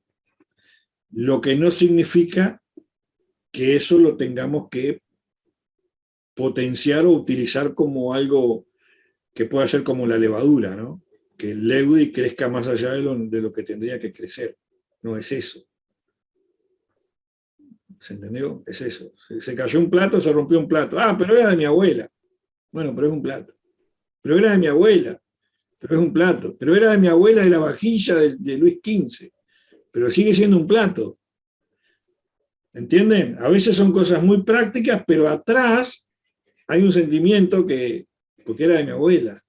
Lo que no significa que eso lo tengamos que potenciar o utilizar como algo que pueda ser como la levadura, ¿no? Que el leudi crezca más allá de lo que tendría que crecer. No es eso. ¿Se entendió? Es eso. Se cayó un plato, se rompió un plato. Ah, pero era de mi abuela. Bueno, pero es un plato. Pero era de mi abuela. Pero es un plato. Pero era de mi abuela de la vajilla de Luis XV. Pero sigue siendo un plato. ¿Entienden? A veces son cosas muy prácticas, pero atrás hay un sentimiento porque era de mi abuela.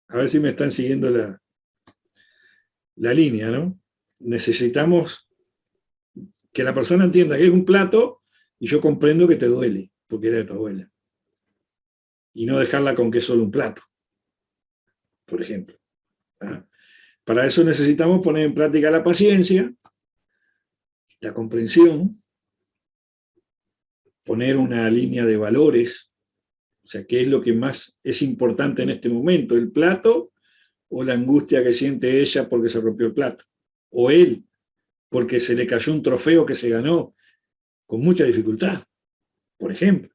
A ver si me están siguiendo la línea, ¿no? Necesitamos que la persona entienda que es un plato y yo comprendo que te duele, porque era de tu abuela. Y no dejarla con que es solo un plato, por ejemplo. ¿Ah? Para eso necesitamos poner en práctica la paciencia, la comprensión, poner una línea de valores, o sea, qué es lo que más es importante en este momento, el plato o la angustia que siente ella porque se rompió el plato, o él porque se le cayó un trofeo que se ganó con mucha dificultad, por ejemplo.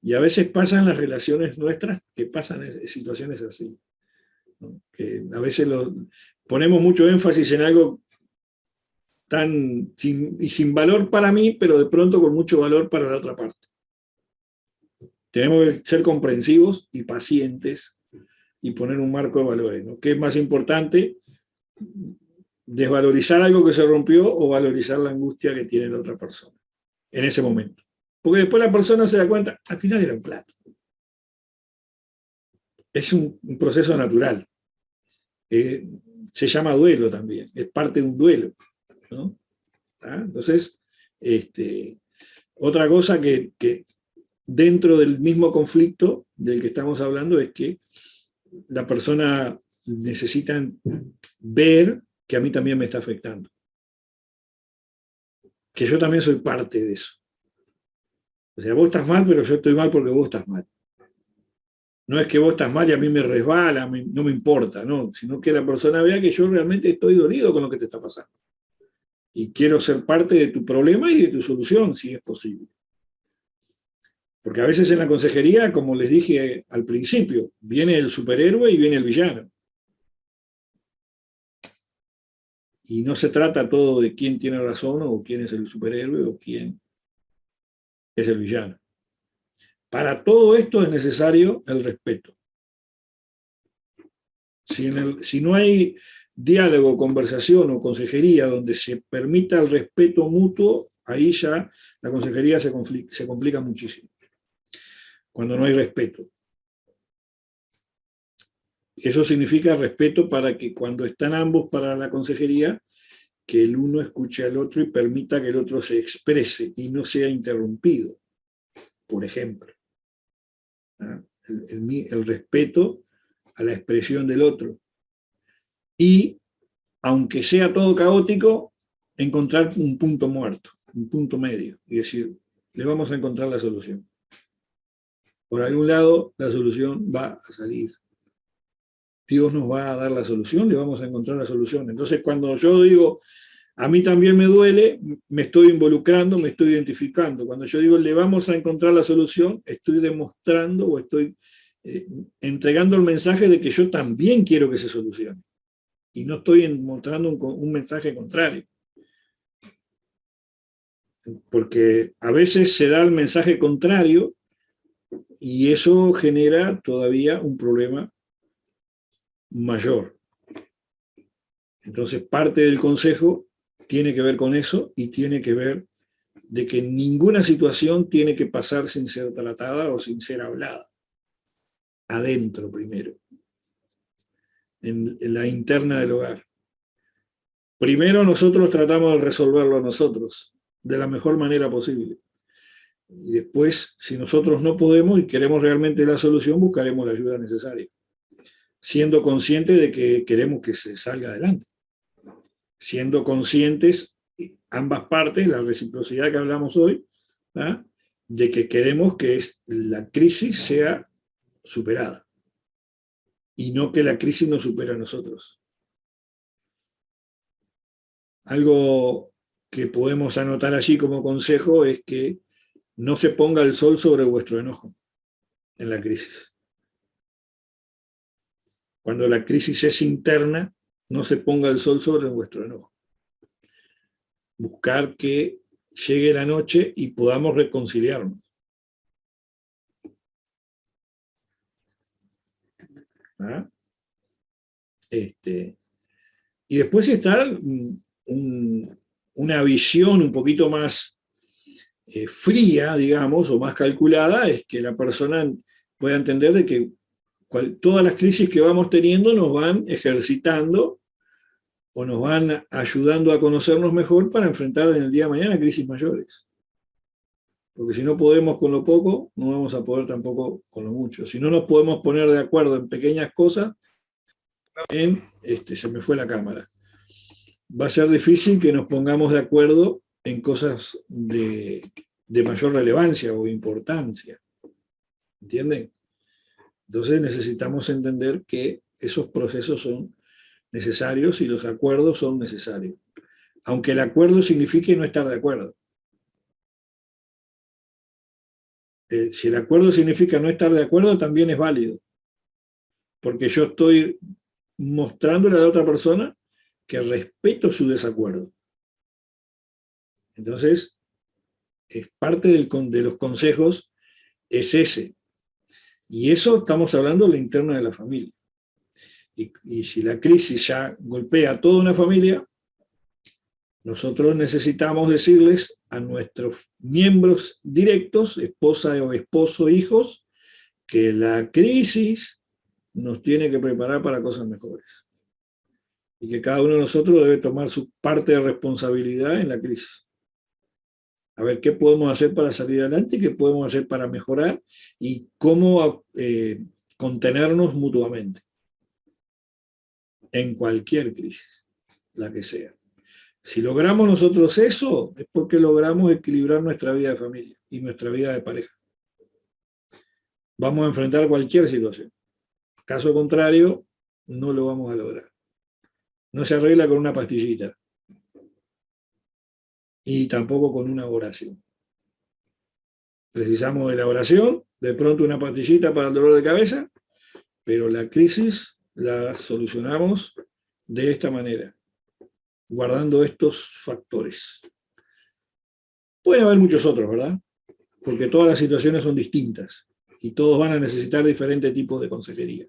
Y a veces pasan las relaciones nuestras que pasan en situaciones así, ¿no? Que a veces ponemos mucho énfasis en algo sin valor para mí, pero de pronto con mucho valor para la otra parte. Tenemos que ser comprensivos y pacientes y poner un marco de valores, ¿no? ¿Qué es más importante? ¿Desvalorizar algo que se rompió o valorizar la angustia que tiene la otra persona en ese momento? Porque después la persona se da cuenta, al final era un plato. Es un proceso natural. Se llama duelo también, es parte de un duelo, ¿no? ¿Ah? Entonces, otra cosa que dentro del mismo conflicto del que estamos hablando es que la persona necesita ver que a mí también me está afectando. Que yo también soy parte de eso. O sea, vos estás mal, pero yo estoy mal porque vos estás mal. No es que vos estás mal y a mí me resbala, no me importa, no, sino que la persona vea que yo realmente estoy dolido con lo que te está pasando. Y quiero ser parte de tu problema y de tu solución, si es posible. Porque a veces en la consejería, como les dije al principio, viene el superhéroe y viene el villano. Y no se trata todo de quién tiene razón o quién es el superhéroe o quién es el villano. Para todo esto es necesario el respeto. Si no hay diálogo, conversación o consejería donde se permita el respeto mutuo, ahí ya la consejería se complica muchísimo. Cuando no hay respeto. Eso significa respeto para que cuando están ambos para la consejería, que el uno escuche al otro y permita que el otro se exprese y no sea interrumpido, por ejemplo. El respeto a la expresión del otro. Y, aunque sea todo caótico, encontrar un punto muerto, un punto medio, y decir, le vamos a encontrar la solución. Por algún lado, la solución va a salir. Dios nos va a dar la solución, le vamos a encontrar la solución. Entonces, cuando yo digo, a mí también me duele, me estoy involucrando, me estoy identificando. Cuando yo digo, le vamos a encontrar la solución, estoy demostrando o estoy entregando el mensaje de que yo también quiero que se solucione. Y no estoy mostrando un mensaje contrario. Porque a veces se da el mensaje contrario y eso genera todavía un problema mayor. Entonces, parte del consejo tiene que ver con eso y tiene que ver de que ninguna situación tiene que pasar sin ser tratada o sin ser hablada. Adentro primero, en la interna del hogar. Primero nosotros tratamos de resolverlo nosotros, de la mejor manera posible. Y después, si nosotros no podemos y queremos realmente la solución, buscaremos la ayuda necesaria, siendo conscientes de que queremos que se salga adelante. Siendo conscientes, ambas partes, la reciprocidad que hablamos hoy, ¿ah?, de que queremos que la crisis sea superada y no que la crisis nos supere a nosotros. Algo que podemos anotar allí como consejo es que no se ponga el sol sobre vuestro enojo en la crisis. Cuando la crisis es interna, no se ponga el sol sobre vuestro enojo. Buscar que llegue la noche y podamos reconciliarnos. ¿Ah? Y después está una visión un poquito más fría, digamos, o más calculada, es que la persona pueda entender de que todas las crisis que vamos teniendo nos van ejercitando o nos van ayudando a conocernos mejor para enfrentar en el día de mañana crisis mayores. Porque si no podemos con lo poco, no vamos a poder tampoco con lo mucho. Si no nos podemos poner de acuerdo en pequeñas cosas, se me fue la cámara. Va a ser difícil que nos pongamos de acuerdo en cosas de mayor relevancia o importancia. ¿Entienden? Entonces necesitamos entender que esos procesos son necesarios y los acuerdos son necesarios. Aunque el acuerdo signifique no estar de acuerdo. Si el acuerdo significa no estar de acuerdo, también es válido. Porque yo estoy mostrándole a la otra persona que respeto su desacuerdo. Entonces, es parte de los consejos, es ese. Y eso estamos hablando de la interna de la familia. Y si la crisis ya golpea a toda una familia, nosotros necesitamos decirles a nuestros miembros directos, esposa o esposo, hijos, que la crisis nos tiene que preparar para cosas mejores. Y que cada uno de nosotros debe tomar su parte de responsabilidad en la crisis. A ver qué podemos hacer para salir adelante, qué podemos hacer para mejorar y cómo contenernos mutuamente. En cualquier crisis, la que sea. Si logramos nosotros eso, es porque logramos equilibrar nuestra vida de familia y nuestra vida de pareja. Vamos a enfrentar cualquier situación. Caso contrario, no lo vamos a lograr. No se arregla con una pastillita. Y tampoco con una oración. Precisamos de la oración, de pronto una pastillita para el dolor de cabeza, pero la crisis la solucionamos de esta manera, guardando estos factores. Pueden haber muchos otros, ¿verdad? Porque todas las situaciones son distintas y todos van a necesitar diferentes tipos de consejería.